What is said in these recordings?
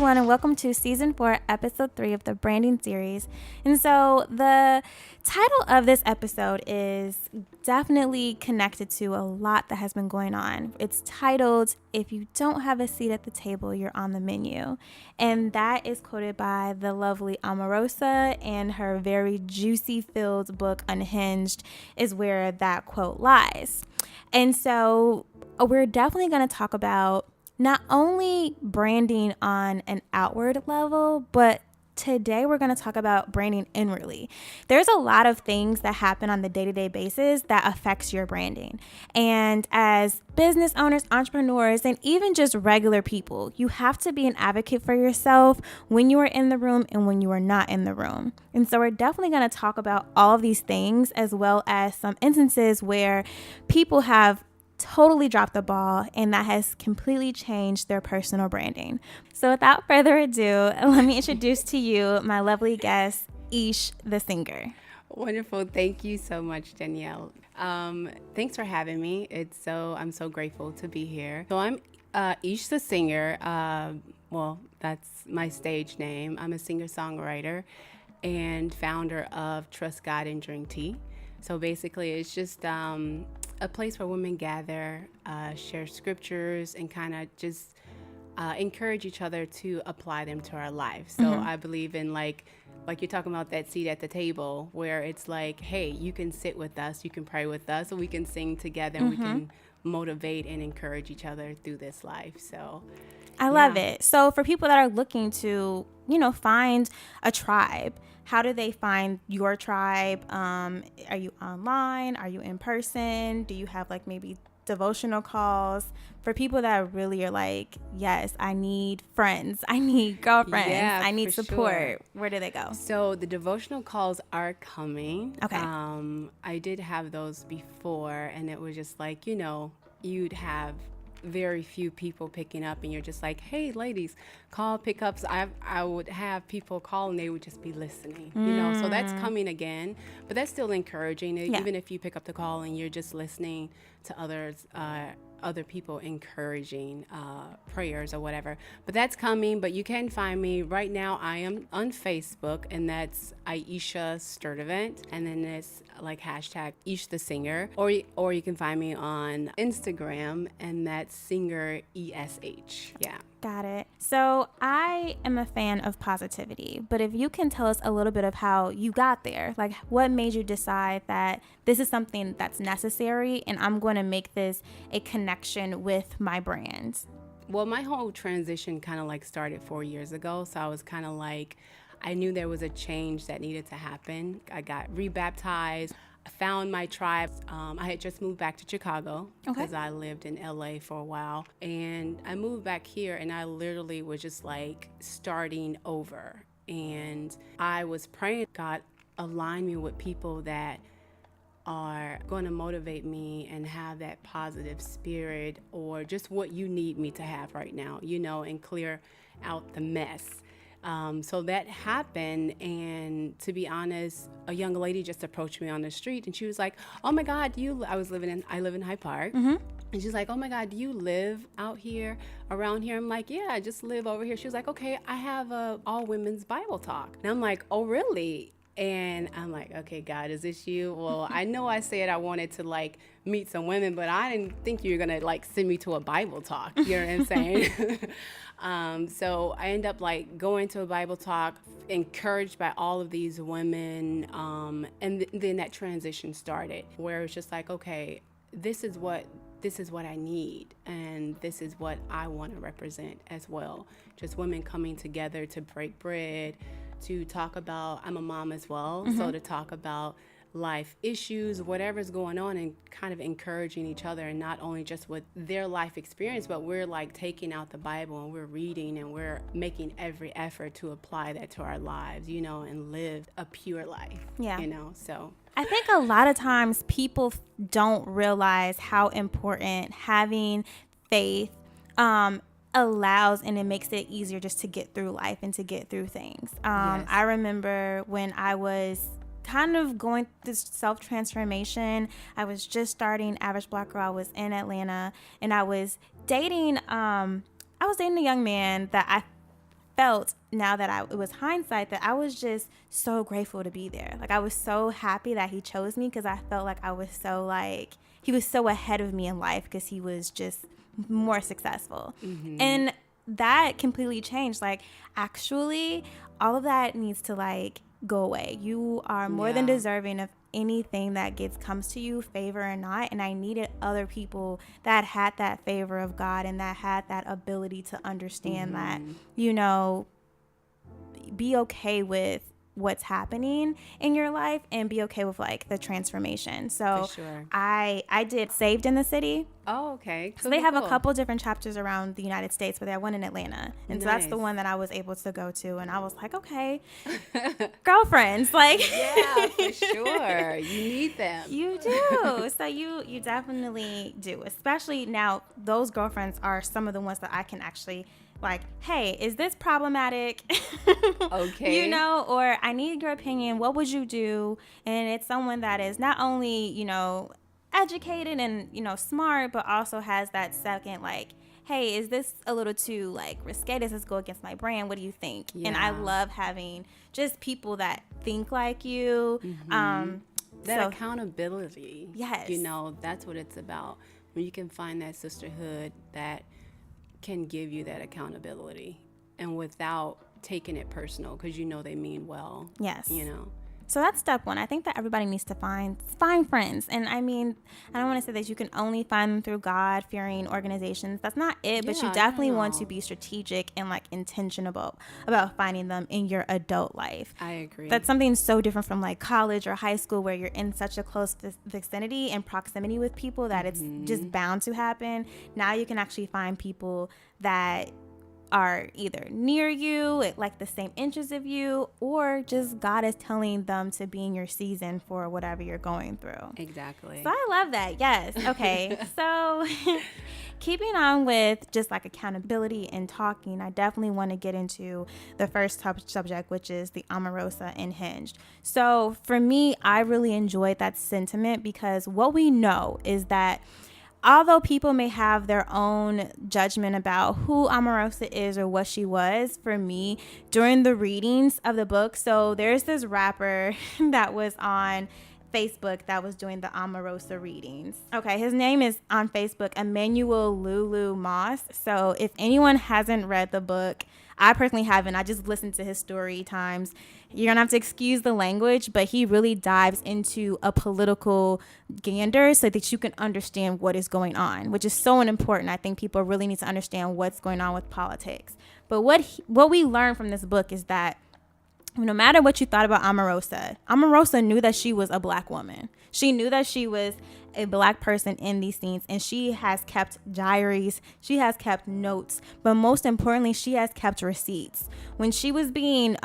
everyone, and welcome to Season 4, Episode 3 of the Branding Series. And so the title of this episode is definitely connected to a lot that has been going on. It's titled, If You Don't Have a Seat at the Table, You're on the Menu. And that is quoted by the lovely Omarosa, and her very juicy-filled book, Unhinged, is where that quote lies. And so we're definitely going to talk about not only branding on an outward level, but today we're going to talk about branding inwardly. There's a lot of things that happen on the day-to-day basis that affects your branding. And as business owners, entrepreneurs, and even just regular people, you have to be an advocate for yourself when you are in the room and when you are not in the room. And so we're definitely going to talk about all of these things, as well as some instances where people have totally dropped the ball and that has completely changed their personal branding. So without further ado, let me introduce to you my lovely guest, Ish the singer. Wonderful. Thank you so much, Danielle. Thanks for having me. I'm so grateful to be here. So I'm Ish the singer. Well, that's my stage name. I'm a singer-songwriter and founder of Trust God and Drink Tea. So basically, it's just a place where women gather, share scriptures, and kind of just encourage each other to apply them to our life. So I believe in like you're talking about that seat at the table, where it's like, hey, you can sit with us, you can pray with us, we can sing together, and we can motivate and encourage each other through this life. So I love it. So for people that are looking to, find a tribe, how do they find your tribe? Are you online? Are you in person? Do you have maybe devotional calls? For people that really are like, yes, I need friends, I need girlfriends, I need support. Sure. Where do they go? So the devotional calls are coming. Okay. I did have those before, and it was just like, you'd have very few people picking up, and you're just like, hey ladies, call pickups. I would have people call and they would just be listening, so that's coming again, but that's still encouraging. Even if you pick up the call and you're just listening to other people encouraging prayers or whatever, but that's coming. But you can find me right now. I am on Facebook, and that's Aisha Sturdivant, and then it's like hashtag Ish the singer, or you can find me on Instagram, and that's singer ESH. Yeah. Got it. So I am a fan of positivity, but if you can tell us a little bit of how you got there, like what made you decide that this is something that's necessary and I'm going to make this a connection with my brand? Well, my whole transition kind of started 4 years ago. So I was kind of I knew there was a change that needed to happen. I got rebaptized. I found my tribe. I had just moved back to Chicago because I lived in LA for a while. And I moved back here, and I literally was just starting over. And I was praying, God, align me with people that are going to motivate me and have that positive spirit, or just what you need me to have right now, and clear out the mess. So that happened, and to be honest, a young lady just approached me on the street, and she was like, "Oh my God, I live in Hyde Park." And she's like, "Oh my God, do you live out here, around here?" I'm like, "Yeah, I just live over here." She was like, "Okay, I have a all women's Bible talk." And I'm like, "Oh, really?" And I'm like, "Okay, God, is this you?" Well, I know I said I wanted to meet some women, but I didn't think you were gonna send me to a Bible talk. You know what I'm saying? So I end up going to a Bible talk, encouraged by all of these women, and then that transition started, where it's just okay, this is what I need, and this is what I want to represent as well. Just women coming together to break bread, to talk about, I'm a mom as well, so to talk about life issues, whatever's going on, and kind of encouraging each other, and not only just with their life experience, but we're taking out the Bible and we're reading and we're making every effort to apply that to our lives, and live a pure life. Yeah. So I think a lot of times people don't realize how important having faith allows, and it makes it easier just to get through life and to get through things. Yes. I remember when I was kind of going through self-transformation. I was just starting Average Black Girl. I was in Atlanta, and I was dating a young man that felt now that it was hindsight that I was just so grateful to be there. Like I was so happy that he chose me because I felt like I was so like, he was so ahead of me in life because he was just more successful. And that completely changed. Like actually all of that needs to like go away. You are more than deserving of anything that comes to you, favor or not. And I needed other people that had that favor of God and that had that ability to understand that, you know, be okay with what's happening in your life and be okay with like the transformation. So I did Saved in the City. Oh, okay. So they have a couple different chapters around the United States, but they have one in Atlanta. And so that's the one that I was able to go to. And I was like, okay, girlfriends, like. Yeah, for sure. You need them. You do. So you definitely do. Especially now, those girlfriends are some of the ones that I can actually like, hey, is this problematic? Okay. You know, or I need your opinion. What would you do? And it's someone that is not only, you know, educated and, you know, smart, but also has that second, like, hey, is this a little too, like, risque? Does this go against my brand? What do you think? Yeah. And I love having just people that think like you. That accountability. Yes. You know, that's what it's about. When you can find that sisterhood that can give you that accountability and without taking it personal because you know they mean well. Yes. You know. So that's step one. I think that everybody needs to find friends. And I mean, I don't want to say that you can only find them through God-fearing organizations. That's not it. But you definitely want to be strategic and like intentional about finding them in your adult life. I agree. That's something so different from like college or high school where you're in such a close vicinity and proximity with people that it's just bound to happen. Now you can actually find people that are either near you, like the same interests of you, or just God is telling them to be in your season for whatever you're going through. Exactly. So I love that. Yes. Okay. So keeping on with just like accountability and talking, I definitely want to get into the first subject, which is the Omarosa in Hinged. So for me, I really enjoyed that sentiment because what we know is that although people may have their own judgment about who Omarosa is or what she was, for me, during the readings of the book, so there's this rapper that was on Facebook that was doing the Omarosa readings. Okay, his name is on Facebook, Emmanuel Lulu Moss. So if anyone hasn't read the book, I personally haven't. I just listened to his story times. You're going to have to excuse the language, but he really dives into a political gander so that you can understand what is going on, which is so important. I think people really need to understand what's going on with politics. But what we learn from this book is that no matter what you thought about Omarosa knew that she was a black woman. She knew that she was a black person in these scenes, and she has kept diaries, she has kept notes, but most importantly, she has kept receipts. When she was being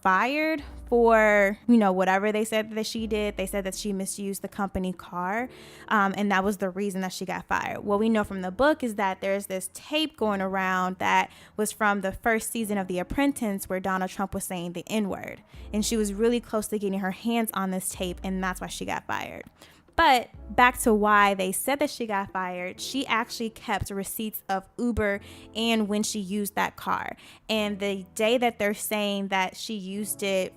fired for, you know, whatever they said that she did, they said that she misused the company car, and that was the reason that she got fired. What we know from the book is that there's this tape going around that was from the first season of The Apprentice where Donald Trump was saying the N-word, and she was really close to getting her hands on this tape, and that's why she got fired. But back to why they said that she got fired, she actually kept receipts of Uber and when she used that car. And the day that they're saying that she used it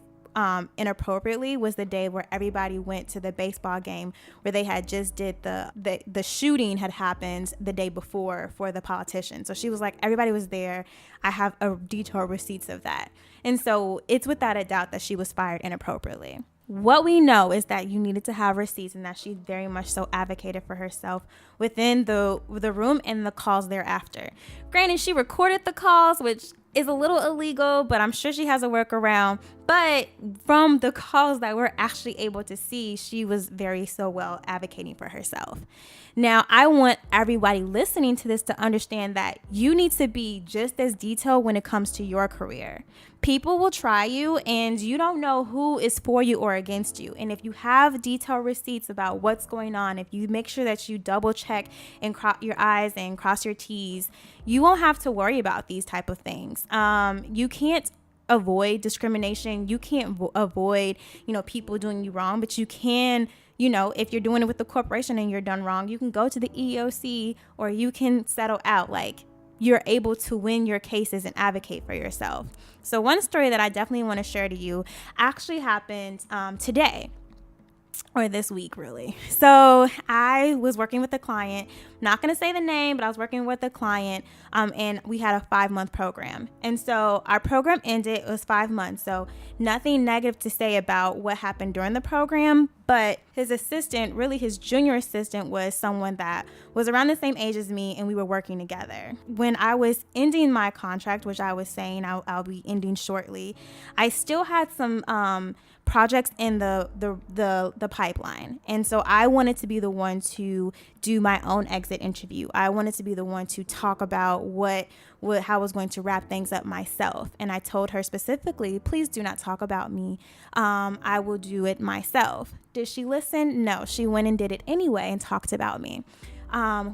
inappropriately was the day where everybody went to the baseball game where they had just did the shooting had happened the day before for the politician. So she was like, everybody was there. I have a detailed receipts of that. And so it's without a doubt that she was fired inappropriately. What we know is that you needed to have receipts and that she very much so advocated for herself within the room and the calls thereafter. Granted, she recorded the calls, which is a little illegal, but I'm sure she has a workaround. But from the calls that we're actually able to see, she was very so well advocating for herself. Now, I want everybody listening to this to understand that you need to be just as detailed when it comes to your career. People will try you and you don't know who is for you or against you. And if you have detailed receipts about what's going on, if you make sure that you double check and cross your I's and cross your T's, you won't have to worry about these type of things. You can't avoid discrimination. You can't avoid, people doing you wrong, but you can, if you're doing it with the corporation and you're done wrong, you can go to the EEOC or you can settle out. Like, you're able to win your cases and advocate for yourself. So one story that I definitely want to share to you actually happened today, or this week, really. So I was working with a client, not going to say the name, but I was working with a client, and we had a 5-month program. And so our program ended, it was 5 months. So nothing negative to say about what happened during the program, but his assistant, really his junior assistant, was someone that was around the same age as me, and we were working together. When I was ending my contract, which I was saying I'll be ending shortly, I still had some projects in the pipeline. And so I wanted to be the one to do my own exit interview. I wanted to be the one to talk about how I was going to wrap things up myself. And I told her specifically, please do not talk about me. I will do it myself. Did she listen? No, she went and did it anyway and talked about me.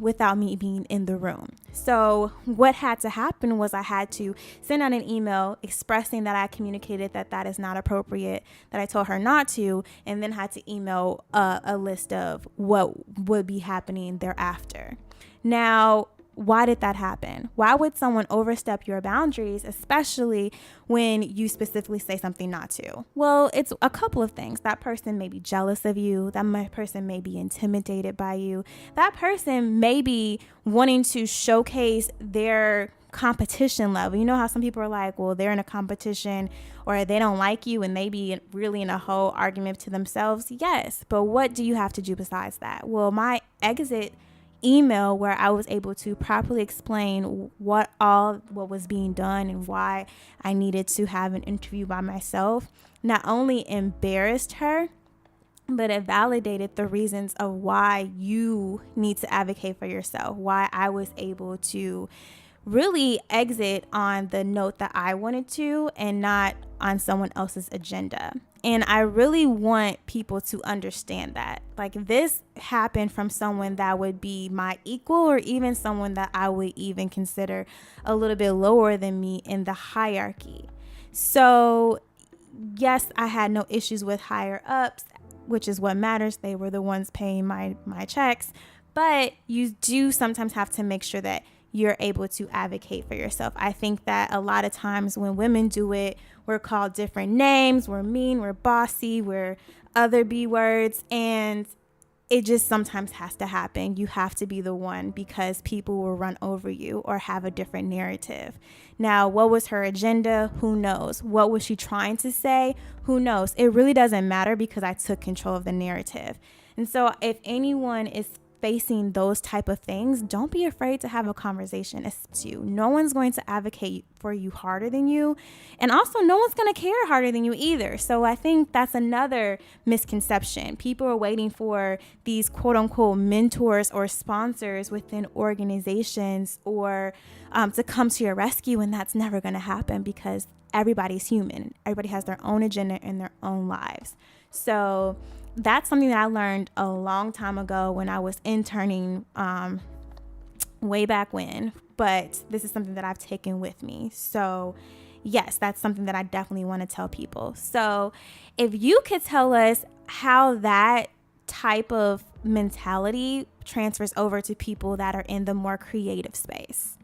Without me being in the room. So what had to happen was I had to send out an email expressing that I communicated that is not appropriate, that I told her not to, and then had to email a list of what would be happening thereafter. Now, why did that happen? Why would someone overstep your boundaries, especially when you specifically say something not to? Well, it's a couple of things. That person may be jealous of you. That person may be intimidated by you. That person may be wanting to showcase their competition level. You know how some people are like, well, they're in a competition or they don't like you and they be really in a whole argument to themselves. Yes, but what do you have to do besides that? Well, my exit email, where I was able to properly explain what was being done and why I needed to have an interview by myself, not only embarrassed her, but it validated the reasons of why you need to advocate for yourself, why I was able to really exit on the note that I wanted to and not on someone else's agenda. And I really want people to understand that. Like, this happened from someone that would be my equal, or even someone that I would even consider a little bit lower than me in the hierarchy. So yes, I had no issues with higher ups, which is what matters. They were the ones paying my checks. But you do sometimes have to make sure that you're able to advocate for yourself. I think that a lot of times when women do it, we're called different names. We're mean, we're bossy, we're other B words, and it just sometimes has to happen. You have to be the one, because people will run over you or have a different narrative. Now, what was her agenda? Who knows? What was she trying to say? Who knows? It really doesn't matter, because I took control of the narrative. And so if anyone is facing those type of things, don't be afraid to have a conversation. It's you. No one's going to advocate for you harder than you. And also, no one's going to care harder than you either. So I think that's another misconception. People are waiting for these quote unquote mentors or sponsors within organizations or to come to your rescue. And that's never going to happen, because everybody's human. Everybody has their own agenda in their own lives. So that's something that I learned a long time ago when I was interning way back when, but this is something that I've taken with me. So yes, that's something that I definitely want to tell people. So if you could tell us how that type of mentality transfers over to people that are in the more creative space,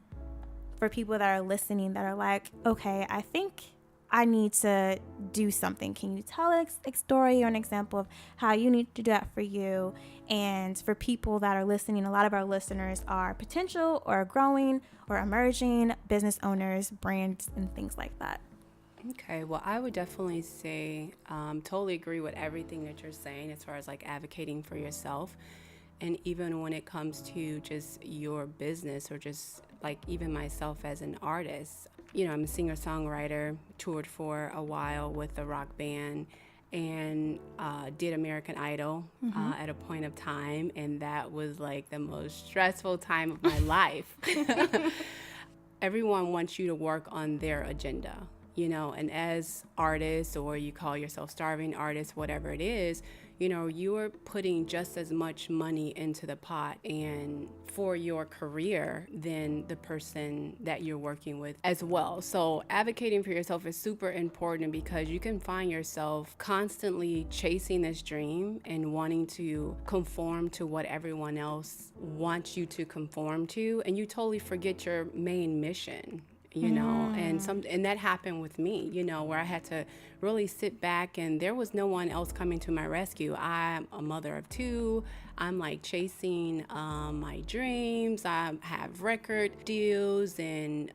for people that are listening that are like, okay, I think I need to do something. Can you tell a story or an example of how you need to do that for you? And for people that are listening, a lot of our listeners are potential or growing or emerging business owners, brands, and things like that. Okay, well, I would definitely say, totally agree with everything that you're saying as far as like advocating for yourself. And even when it comes to just your business, or just like even myself as an artist, you know, I'm a singer-songwriter, toured for a while with a rock band, and did American Idol at a point of time. And that was like the most stressful time of my life. Everyone wants you to work on their agenda, you know, and as artists, or you call yourself starving artists, whatever it is, you're putting just as much money into the pot and for your career than the person that you're working with as well. So advocating for yourself is super important because you can find yourself constantly chasing this dream and wanting to conform to what everyone else wants you to conform to, and you totally forget your main mission. And that happened with me, where I had to really sit back, and there was no one else coming to my rescue. I'm a mother of two. I'm like chasing my dreams. I have record deals and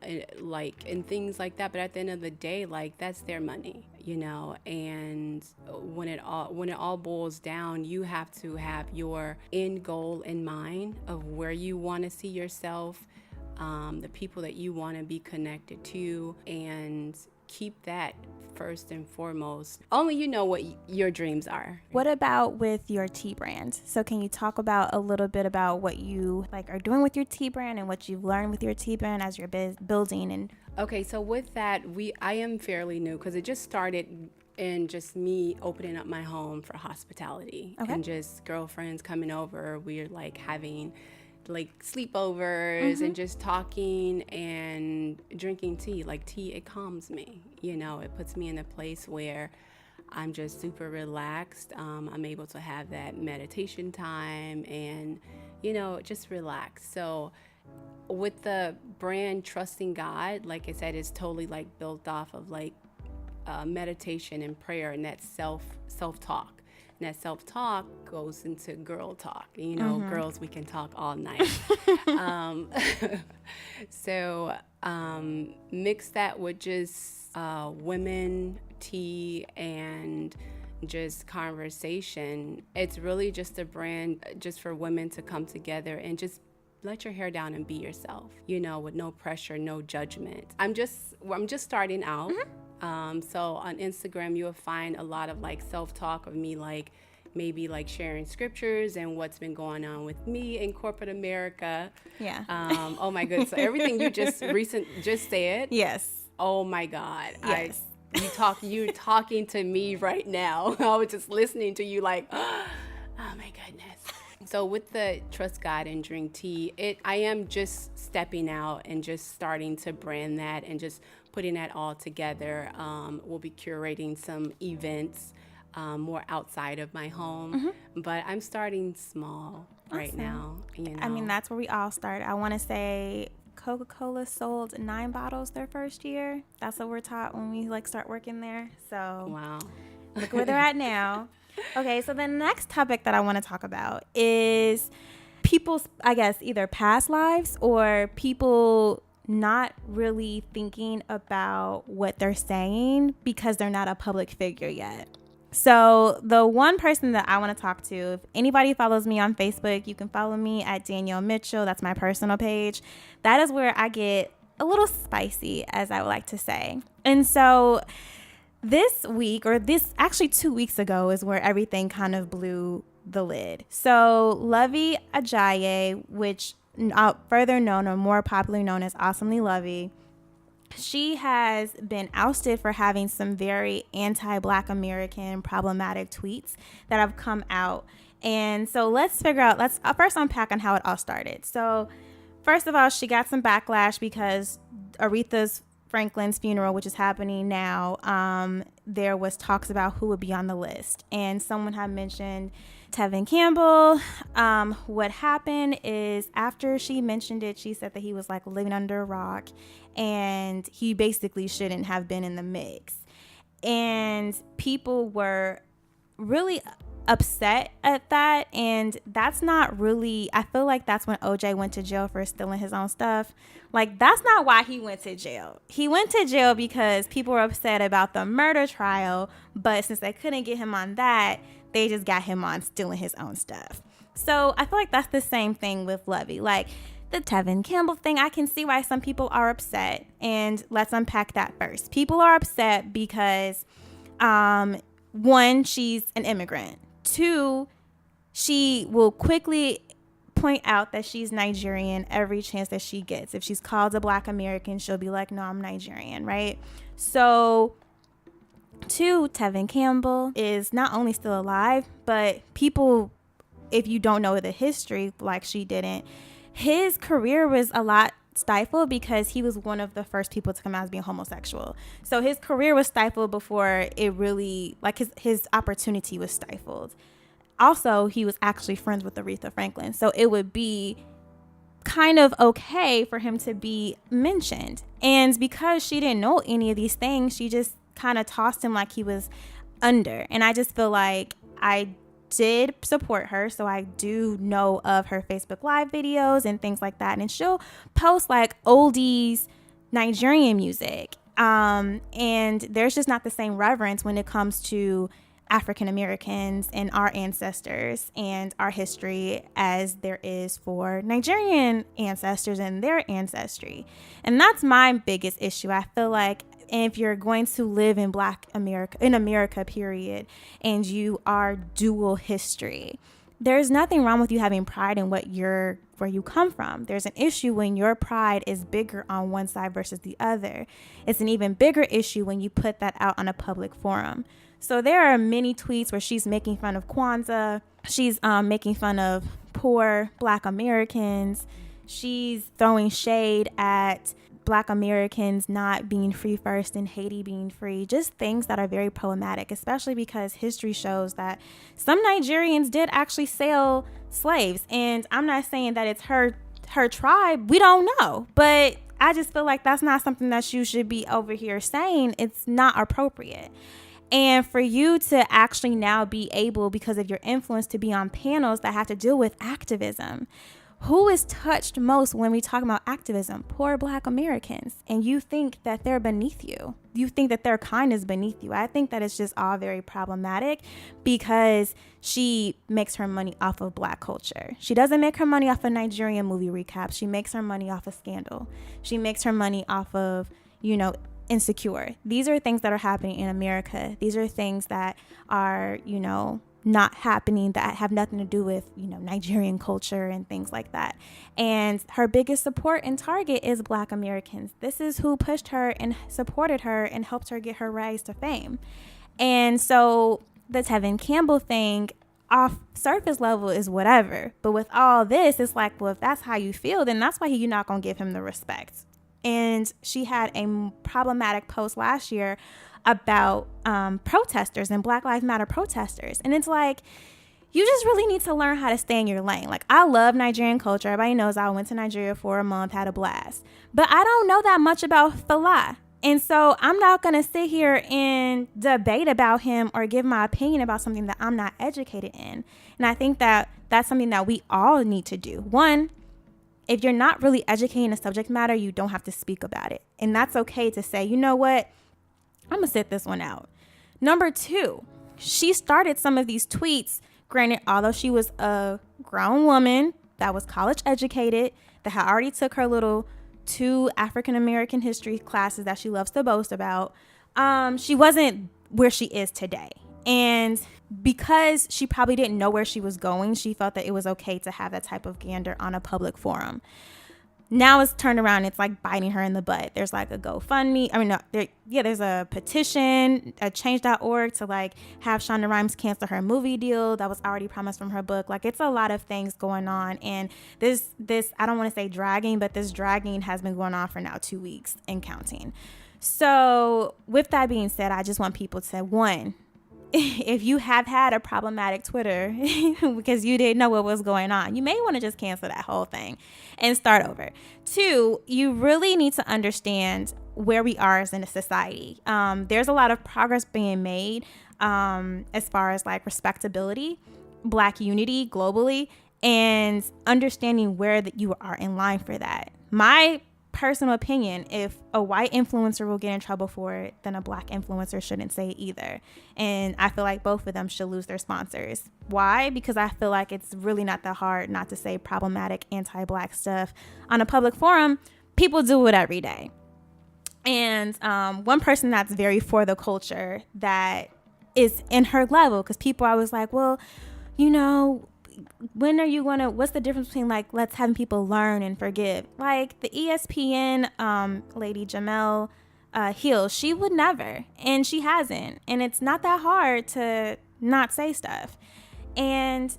things like that. But at the end of the day, like, that's their money, and when it all boils down, you have to have your end goal in mind of where you want to see yourself, the people that you want to be connected to, and keep that first and foremost. Only you know what your dreams are. What about with your tea brand? So can you talk about a little bit about what you are doing with your tea brand and what you've learned with your tea brand as you're building? And okay, so with that, I am fairly new because it just started in just me opening up my home for hospitality. Okay. And just girlfriends coming over. We're like having sleepovers and just talking and drinking tea. Like, tea, it calms me, it puts me in a place where I'm just super relaxed. I'm able to have that meditation time and, just relax. So with the brand Trusting God, like I said, it's totally built off of meditation and prayer and that self-talk. And that self-talk goes into girl talk. Girls, we can talk all night. So mix that with just women, tea, and just conversation. It's really just a brand just for women to come together and just let your hair down and be yourself, with no pressure, no judgment. I'm just starting out. So on Instagram, you'll find a lot of self-talk of me, maybe sharing scriptures and what's been going on with me in corporate America. Yeah. Oh my goodness. So everything you just said. Yes. Oh my God. Yes. You're talking to me right now. I was just listening to you oh my goodness. So with the Trust God and Drink Tea, I am just stepping out and just starting to brand that and just putting that all together. We'll be curating some events more outside of my home, but I'm starting small right now. I mean, that's where we all start. I want to say Coca-Cola sold 9 bottles their first year. That's what we're taught when we start working there. So wow, look where they're at now. Okay, so the next topic that I want to talk about is people's, I guess, either past lives or people not really thinking about what they're saying because they're not a public figure yet. So the one person that I want to talk to, if anybody follows me on Facebook, you can follow me at Danielle Mitchell. That's my personal page. That is where I get a little spicy, as I would like to say. And so this week, or this actually 2 weeks ago, is where everything kind of blew the lid. So Luvvie Ajayi, which further known or more popularly known as Awesomely Luvvie, she has been ousted for having some very anti-Black American problematic tweets that have come out. And so let's first unpack on how it all started. So first of all, she got some backlash because Aretha Franklin's funeral, which is happening now, there was talks about who would be on the list. And someone had mentioned Tevin Campbell. What happened is after she mentioned it, she said that he was living under a rock and he basically shouldn't have been in the mix. And people were really upset at that. And that's not really, I feel like that's when OJ went to jail for stealing his own stuff. That's not why he went to jail. He went to jail because people were upset about the murder trial, but since they couldn't get him on that, they just got him on stealing his own stuff. So I feel like that's the same thing with Luvvie. The Tevin Campbell thing, I can see why some people are upset. And let's unpack that first. People are upset because, 1, she's an immigrant. 2, she will quickly point out that she's Nigerian every chance that she gets. If she's called a Black American, she'll be like, no, I'm Nigerian, right? So Two, Tevin Campbell is not only still alive, but people, if you don't know the history like she didn't, his career was a lot stifled because he was one of the first people to come out as being homosexual. So his career was stifled before it really, like his opportunity was stifled. Also, he was actually friends with Aretha Franklin. So it would be kind of okay for him to be mentioned. And because she didn't know any of these things, she just kind of tossed him like he was under. And I just feel like I did support her, so I do know of her Facebook Live videos and things like that. And she'll post like oldies Nigerian music. And there's just not the same reverence when it comes to African Americans and our ancestors and our history as there is for Nigerian ancestors and their ancestry. And that's my biggest issue. I feel like if you're going to live in Black America, in America, period, and you are dual history, there's nothing wrong with you having pride in where you come from. There's an issue when your pride is bigger on one side versus the other. It's an even bigger issue when you put that out on a public forum. So there are many tweets where she's making fun of Kwanzaa. She's making fun of poor Black Americans. She's throwing shade at Black Americans not being free first and Haiti being free. Just things that are very problematic, especially because history shows that some Nigerians did actually sell slaves. And I'm not saying that it's her tribe. We don't know. But I just feel like that's not something that you should be over here saying. It's not appropriate. And for you to actually now be able, because of your influence, to be on panels that have to deal with activism. Who is touched most when we talk about activism? Poor Black Americans. And you think that they're beneath you. You think that their kind is beneath you. I think that it's just all very problematic because she makes her money off of Black culture. She doesn't make her money off of Nigerian movie recaps. She makes her money off of Scandal. She makes her money off of, Insecure. These are things that are happening in America. These are things that are, not happening, that have nothing to do with, Nigerian culture and things like that. And her biggest support and target is Black Americans. This is who pushed her and supported her and helped her get her rise to fame. And so the Tevin Campbell thing off surface level is whatever. But with all this, it's like, well, if that's how you feel, then that's why you're not going to give him the respect. And she had a problematic post last year about protesters and Black Lives Matter protesters. And it's like, you just really need to learn how to stay in your lane. Like, I love Nigerian culture. Everybody knows I went to Nigeria for a month, had a blast. But I don't know that much about Fela. And so I'm not going to sit here and debate about him or give my opinion about something that I'm not educated in. And I think that that's something that we all need to do. One, if you're not really educating a subject matter, you don't have to speak about it. And that's okay to say, you know what? I'm going to sit this one out. Number two, she started some of these tweets. Granted, although she was a grown woman that was college educated, that had already took her little 2 African American history classes that she loves to boast about, she wasn't where she is today. And because she probably didn't know where she was going, she felt that it was okay to have that type of gander on a public forum. Now it's turned around. It's like biting her in the butt. There's like a GoFundMe. There's a petition, a change.org to like have Shonda Rhimes cancel her movie deal that was already promised from her book. Like, it's a lot of things going on. And this, I don't want to say dragging, but this dragging has been going on for now 2 weeks and counting. So with that being said, I just want people to, one, if you have had a problematic Twitter because you didn't know what was going on, you may want to just cancel that whole thing and start over. 2, you really need to understand where we are as in a society. There's a lot of progress being made as far as like respectability, Black unity globally, and understanding where that you are in line for that. My personal opinion, if a white influencer will get in trouble for it, then a Black influencer shouldn't say it either. And I feel like both of them should lose their sponsors. Why? Because I feel like it's really not that hard not to say problematic anti-Black stuff on a public forum. People do it every day. And one person that's very for the culture that is in her level, because people are always like, well, when are you gonna, what's the difference between like, let's have people learn and forgive? Like the ESPN lady Jamel heal. She would never, and she hasn't. And it's not that hard to not say stuff. And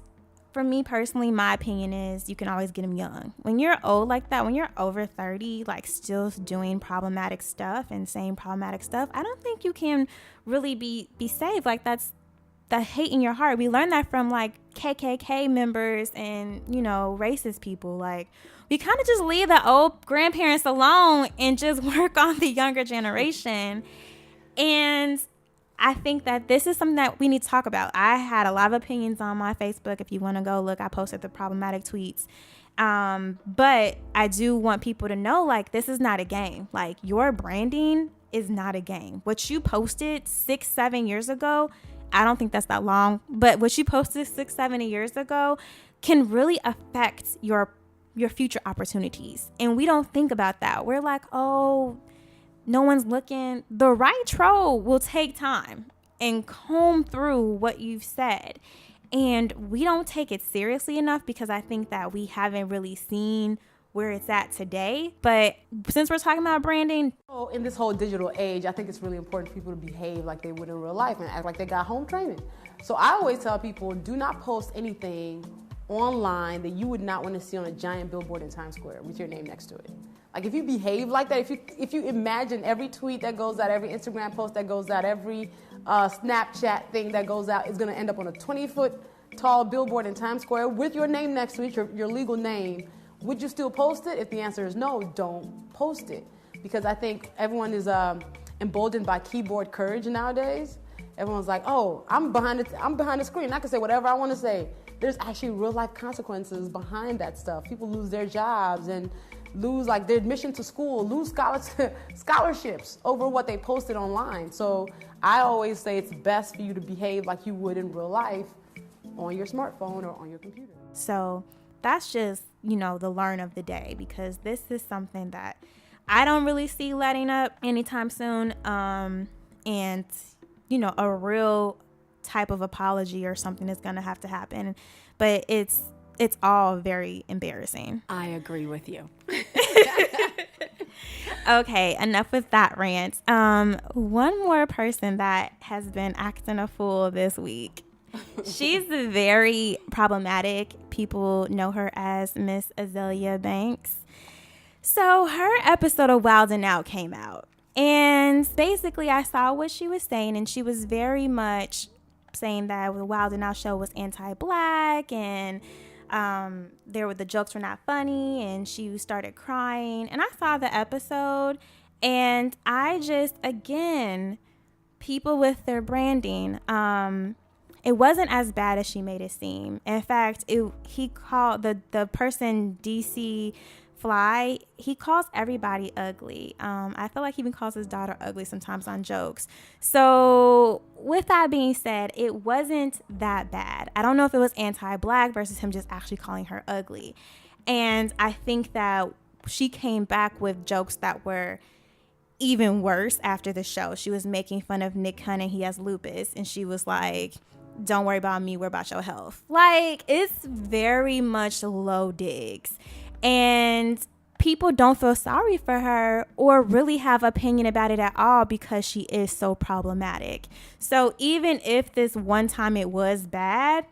for me personally, my opinion is you can always get them young. When you're old like that, when you're over 30, like still doing problematic stuff and saying problematic stuff, I don't think you can really be saved. Like, that's the hate in your heart. We learned that from like KKK members and, you know, racist people. Like, we kind of just leave the old grandparents alone and just work on the younger generation. And I think that this is something that we need to talk about. I had a lot of opinions on my Facebook. If you want to go look, I posted the problematic tweets. But I do want people to know, like, this is not a game. Like, your branding is not a game. What you posted 6-7 years ago, I don't think that's that long, but what you posted 6-7 years ago can really affect your future opportunities. And we don't think about that. We're like, oh, no one's looking. The right troll will take time and comb through what you've said. And we don't take it seriously enough because I think that we haven't really seen where it's at today. But since we're talking about branding, in this whole digital age, I think it's really important for people to behave like they would in real life and act like they got home training. So I always tell people, do not post anything online that you would not want to see on a giant billboard in Times Square with your name next to it. Like, if you behave like that, if you imagine every tweet that goes out, every Instagram post that goes out, every Snapchat thing that goes out is going to end up on a 20-foot tall billboard in Times Square with your name next to it, your legal name, would you still post it? If the answer is no, don't post it. Because I think everyone is emboldened by keyboard courage nowadays. Everyone's like, oh, I'm behind the screen. I can say whatever I want to say. There's actually real life consequences behind that stuff. People lose their jobs and lose like their admission to school, lose scholarships over what they posted online. So I always say it's best for you to behave like you would in real life on your smartphone or on your computer. So that's just, you know, the learn of the day, because this is something that I don't really see letting up anytime soon. And, you know, a real type of apology or something is going to have to happen. But it's all very embarrassing. I agree with you. Okay, enough with that rant. One more person that has been acting a fool this week. She's very problematic. People know her as Miss Azealia Banks. So her episode of Wild 'N Out came out. And basically I saw what she was saying, and she was very much saying that the Wild 'N Out show was anti-black, and the jokes were not funny, and she started crying. And I saw the episode, and I just, again, people with their branding, it wasn't as bad as she made it seem. In fact, he called the person DC Fly, he calls everybody ugly. I feel like he even calls his daughter ugly sometimes on jokes. So with that being said, it wasn't that bad. I don't know if it was anti-black versus him just actually calling her ugly. And I think that she came back with jokes that were even worse after the show. She was making fun of Nick Cannon. He has lupus. And she was like, don't worry about me, worry about your health. Like, it's very much low digs. And people don't feel sorry for her or really have opinion about it at all because she is so problematic. So even if this one time it was bad,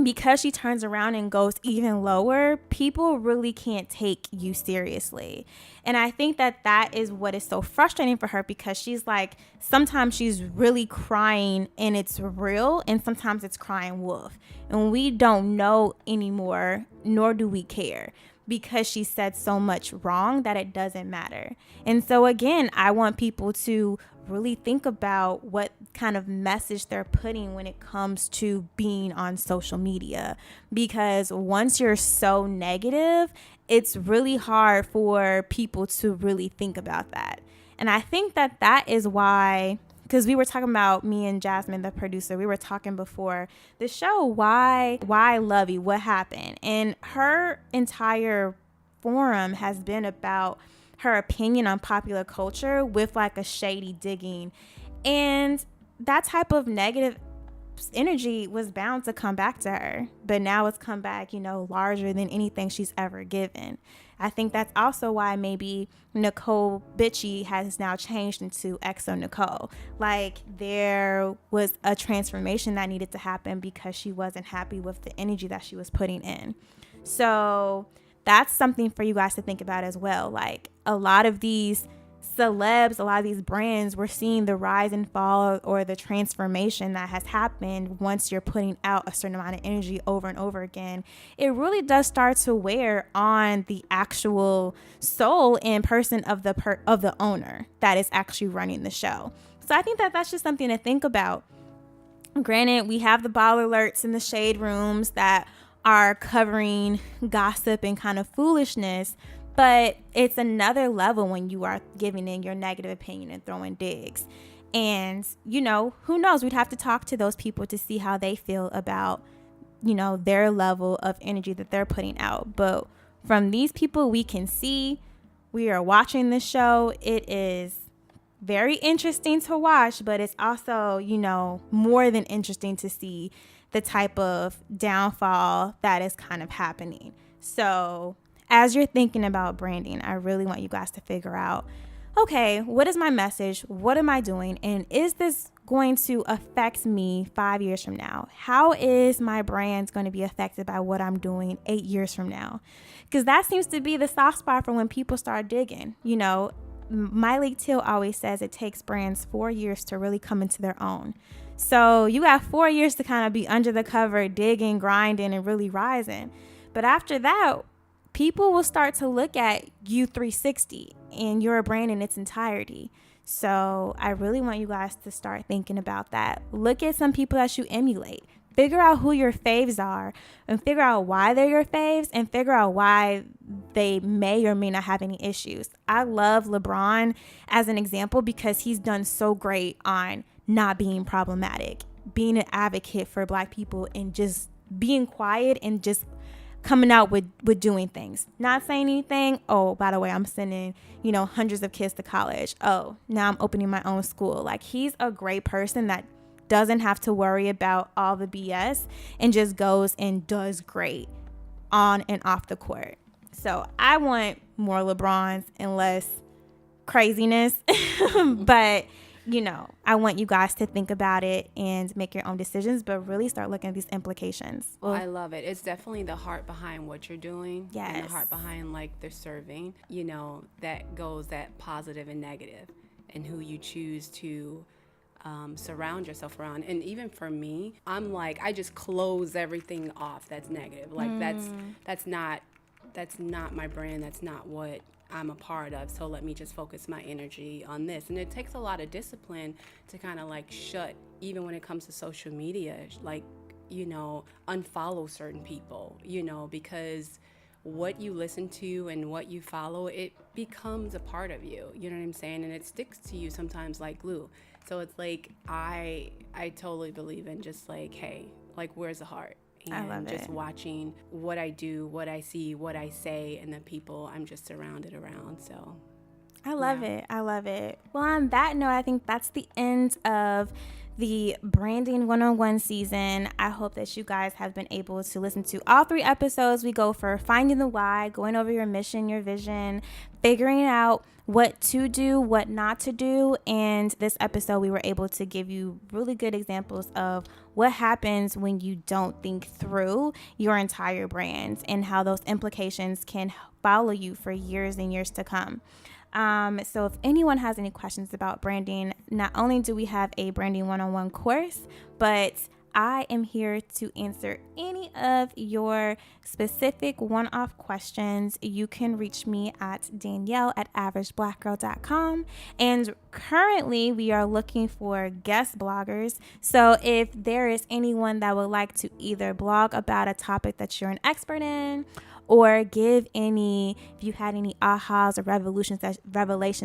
because she turns around and goes even lower, people really can't take you seriously. And I think that is what is so frustrating for her, because she's like, sometimes she's really crying and it's real, and sometimes it's crying wolf. And we don't know anymore, nor do we care, because she said so much wrong that it doesn't matter. And so again, I want people to really think about what kind of message they're putting when it comes to being on social media, because once you're so negative, it's really hard for people to really think about that. And I think that is why, because we were talking about, me and Jasmine, the producer, we were talking before the show, why Lovey, what happened? And her entire forum has been about her opinion on popular culture with like a shady digging. And that type of negative energy was bound to come back to her, but now it's come back, larger than anything she's ever given. I think that's also why maybe Nicole Bitchie has now changed into XO Nicole. Like, there was a transformation that needed to happen because she wasn't happy with the energy that she was putting in. So that's something for you guys to think about as well. Like, a lot of these celebs, a lot of these brands, we're seeing the rise and fall or the transformation that has happened once you're putting out a certain amount of energy over and over again. It really does start to wear on the actual soul and person of the owner that is actually running the show. So I think that that's just something to think about. Granted, we have the ball alerts in the shade rooms that are covering gossip and kind of foolishness, but it's another level when you are giving in your negative opinion and throwing digs. And, who knows? We'd have to talk to those people to see how they feel about, their level of energy that they're putting out. But from these people, we can see, we are watching this show. It is very interesting to watch, but it's also, more than interesting to see the type of downfall that is kind of happening. So as you're thinking about branding, I really want you guys to figure out, okay, what is my message? What am I doing? And is this going to affect me 5 years from now? How is my brand going to be affected by what I'm doing 8 years from now? Because that seems to be the soft spot for when people start digging. Myleik Teele always says it takes brands 4 years to really come into their own. So you got 4 years to kind of be under the cover, digging, grinding, and really rising. But after that, people will start to look at you 360 and your brand in its entirety. So I really want you guys to start thinking about that. Look at some people that you emulate. Figure out who your faves are and figure out why they're your faves and figure out why they may or may not have any issues. I love LeBron as an example because he's done so great on not being problematic, being an advocate for Black people, and just being quiet and just coming out with doing things, not saying anything. Oh, by the way, I'm sending, hundreds of kids to college. Oh, now I'm opening my own school. Like, he's a great person that doesn't have to worry about all the BS and just goes and does great on and off the court. So I want more LeBrons and less craziness, but I want you guys to think about it and make your own decisions, but really start looking at these implications. Well, I love it. It's definitely the heart behind what you're doing. Yes. And the heart behind, the serving, that goes that positive and negative, and who you choose to surround yourself around. And even for me, I'm I just close everything off that's negative. That's not my brand. That's not what I'm a part of. So let me just focus my energy on this. And it takes a lot of discipline to kind of shut, even when it comes to social media, unfollow certain people, because what you listen to and what you follow, it becomes a part of you. You know what I'm saying? And it sticks to you sometimes like glue. So it's I totally believe in just hey, where's the heart? And I love just it. watching what I do, what I see, what I say, and the people I'm just surrounded around. So I love it. I love it. Well, on that note, I think that's the end of the Branding 101 season. I hope that you guys have been able to listen to all 3 episodes. We go for finding the why, going over your mission, your vision, figuring out what to do, what not to do. And this episode, we were able to give you really good examples of what happens when you don't think through your entire brand and how those implications can follow you for years and years to come. So if anyone has any questions about branding, not only do we have a Branding 101 course, but I am here to answer any of your specific one-off questions. You can reach me at Danielle@averageblackgirl.com. And currently we are looking for guest bloggers. So if there is anyone that would like to either blog about a topic that you're an expert in, or give if you had any ahas or revelations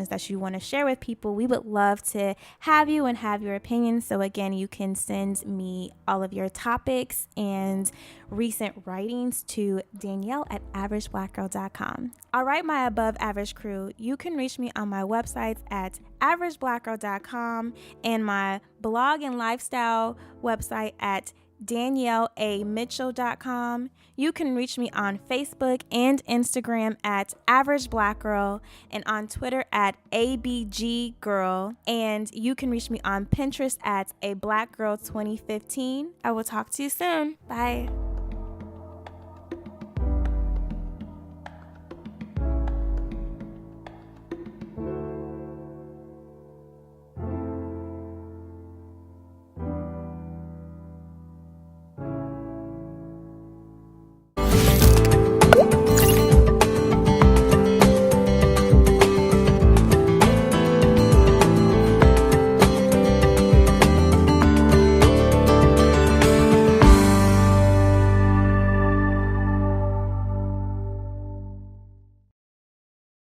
that you want to share with people. We would love to have you and have your opinions. So again, you can send me all of your topics and recent writings to Danielle@AverageBlackGirl.com. All right, my above average crew, you can reach me on my websites at AverageBlackGirl.com and my blog and lifestyle website at DanielleAMitchell.com. You can reach me on Facebook and Instagram at Average Black Girl and on Twitter at ABG Girl. And you can reach me on Pinterest at A Black Girl 2015. I will talk to you soon. Bye.